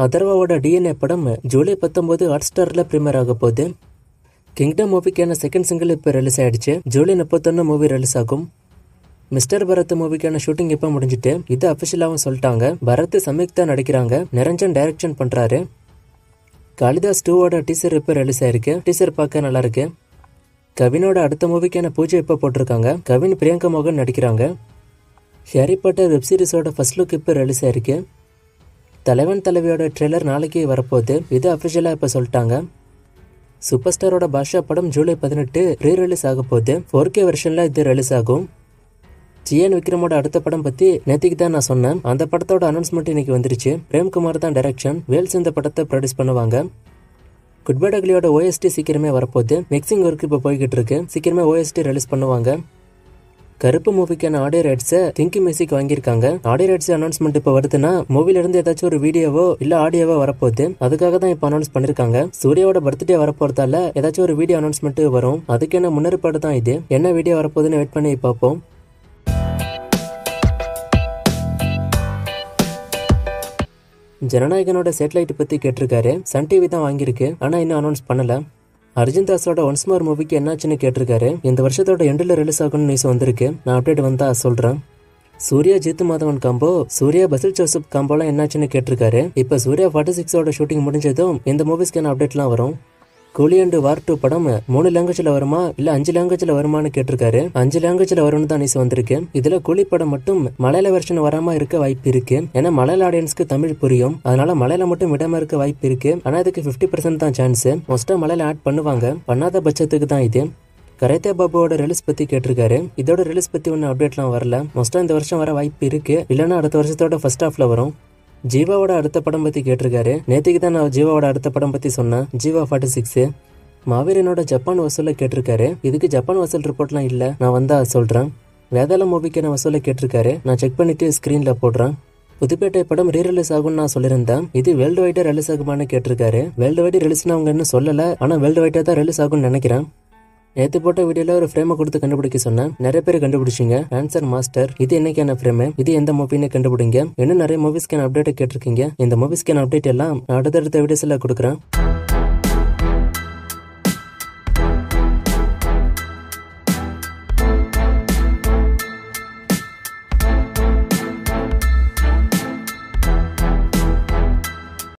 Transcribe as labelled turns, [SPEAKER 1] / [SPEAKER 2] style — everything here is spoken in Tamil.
[SPEAKER 1] அதர்வாவோட DNA படம் ஜூலை 19 ஹாட்ஸ்டார்ல பிரீமியர் ஆக போகுது. கிங்டம் மூவிக்கான செகண்ட் சிங்கிள் இப்போ ரிலீஸ் ஆயிடுச்சு. ஜூலை 31 மூவி ரிலீஸ் ஆகும். மிஸ்டர் பரத் மூவிக்கான ஷூட்டிங் இப்போ முடிஞ்சிட்டு இது அஃபிஷியலாகவும் சொல்லிட்டாங்க. பரத் சம்யுக்தா நடிக்கிறாங்க, நிரஞ்சன் டைரக்ஷன் பண்றாரு. காளிதாஸ் 2ஓட டீசர் இப்போ ரிலீஸ் ஆயிருக்கு. டீசர் பார்க்க நல்லா இருக்கு. கவினோட அடுத்த மூவிக்கான பூஜை இப்போ போட்டிருக்காங்க. கவின் பிரியங்கா மோகன் நடிக்கிறாங்க. ஹாரி பாட்டர் வெப் சீரிஸோட ஃபர்ஸ்ட் லுக் இப்போ ரிலீஸ் ஆயிருக்கு. தலைவன் தலைவியோட ட்ரெய்லர் நாளைக்கு வரப்போகுது. இது அஃபிஷியலாக இப்போ சொல்லிட்டாங்க. சூப்பர் ஸ்டாரோட பாஷா படம் ஜூலை 18 ரீ ரிலீஸ் ஆக போகுது. 4K வெர்ஷன்ல இது ரிலீஸ் ஆகும். ஜிஎன் விக்ரமோட அடுத்த படம் பத்தி நேத்திக்கு தான் நான் சொன்னேன். அந்த படத்தோட அனௌன்ஸ்மெண்ட் இன்னைக்கு வந்துருச்சு. பிரேம்குமார் தான் டைரக்ஷன், வேல்ஸ் இந்த படத்தை ப்ரொடியூஸ் பண்ணுவாங்க. குட் பை அக்லியோட OST சீக்கிரமே வரப்போகுது. மிக்சிங் ஒர்க் இப்போ போய்கிட்டு இருக்கு. சீக்கிரமே OST ரிலீஸ் பண்ணுவாங்க. கருப்பு மூவிக்கான ஆடியோ ரைட்ஸை திங்கி மியூசிக் வாங்கியிருக்காங்க. ஆடியோ ரைட்ஸ் அனௌன்ஸ்மெண்ட் இப்போ வருதுன்னா மூவில இருந்து ஏதாச்சும் ஒரு வீடியோவோ இல்ல ஆடியோவோ வரப்போகுது. அதுக்காக தான் இப்போ அனௌன்ஸ் பண்ணிருக்காங்க. சூர்யாவோட பர்த்டே வரப்போறதால ஏதாச்சும் ஒரு வீடியோ அனௌன்ஸ்மெண்ட் வரும். அதுக்கான முன்னேற்பாடு தான் இது. என்ன வீடியோ வரப்போகுதுன்னு வெயிட் பண்ணி பார்ப்போம். ஜனநாயகனோட சேட்டலைட் பத்தி கேட்டிருக்காரு. சன் டிவி தான் வாங்கியிருக்கு, ஆனா இன்னும் அனௌன்ஸ் பண்ணல. அர்ஜுன் தாஸோட ஒன்ஸ் மோர் மூவிக்கு என்னாச்சுன்னு கேட்டிருக்காரு. இந்த வருஷத்தோட எண்டில் ரிலீஸ் ஆகும்னு நியூஸ் வந்திருக்கு. நான் அப்டேட் வந்தா சொல்றேன். சூர்யா ஜித்து மாதவன் காம்போ, சூர்யா பசில் ஜோசப் காம்போலாம் என்னாச்சுன்னு கேட்டிருக்காரு. இப்ப சூர்யா 46ஓட ஷூட்டிங் முடிஞ்சதும் இந்த மூவிஸ்க்கான அப்டேட்லாம் வரும். கூலி அண்ட் வார் 2 படம் 3 லாங்குவேஜ்ல வருமா இல்ல 5 லாங்குவேஜ்ல வருமானு கேட்டிருக்காரு. 5 லாங்குவேஜ்ல வரும்னு தான் நியூஸ் வந்திருக்கு. இதுல கூலி படம் மட்டும் மலையாள வெர்ஷன் வராம இருக்க வாய்ப்பு இருக்கு. ஏன்னா மலையாள ஆடியன்ஸ்க்கு தமிழ் புரியும், அதனால மலையாள மட்டும் விடாம இருக்க வாய்ப்பு இருக்கு. ஆனா இதுக்கு 50% தான் சான்ஸ். மோஸ்டா மலையாள ஆட் பண்ணுவாங்க. பண்ணாத பட்சத்துக்கு தான் இது. கரேத்தே பாபுவோட ரிலீஸ் பத்தி கேட்டிருக்காரு. இதோட ரிலீஸ் பத்தி ஒன்னும் அப்டேட்லாம் வரல. மோஸ்டா இந்த வருஷம் வர வாய்ப்பு இருக்கு, இல்லைன்னா அடுத்த வருஷத்தோட ஃபர்ஸ்ட் ஹாஃப்ல வரும். ஜீவாவோட அடுத்த படம் பத்தி கேட்டிருக்காரு. நேற்றுக்கு தான் நான் ஜீவாவோட அடுத்த படம் பத்தி சொன்னேன். ஜீவா 46. மாவீரனோட ஜப்பான் வசூலை கேட்டிருக்காரு. இதுக்கு ஜப்பான் வசூல் ரிப்போர்ட்லாம் இல்ல, நான் வந்தா சொல்றேன். வேதாள மூவிக்கான வசூலை கேட்டிருக்காரு. நான் செக் பண்ணிட்டு ஸ்கிரீன்ல போடுறேன். புதுப்பேட்டை படம் ரீ ரிலீஸ் ஆகும்னு நான் சொல்லியிருந்தேன். இது வேர்ல்டு வைடா ரிலீஸ் ஆகுமான்னு கேட்டிருக்காரு. வேர்ல்டு வைடு ரிலீஸ்னு அவங்க இன்னும் சொல்லல, ஆனா வேர்ல்டு வைடா தான் ரிலீஸ் ஆகும்னு நினைக்கிறேன். நேற்று போட்ட வீடியோல ஒரு ஃப்ரேமை கொடுத்து கண்டுபிடிக்க சொன்னேன். நிறைய பேர் கண்டுபிடிச்சிங்க. Answer master. இது என்னைக்கான ஃப்ரேம், இது எந்த மூவின்னு கண்டுபிடிங்க. இன்னும் நிறைய மூவிஸ்க்கான அப்டேட் கேட்டிருக்கீங்க. இந்த மூவிஸ்க்கான அப்டேட் எல்லாம் நான் அடுத்தடுத்த வீடியோஸ்ல கொடுக்குறேன்.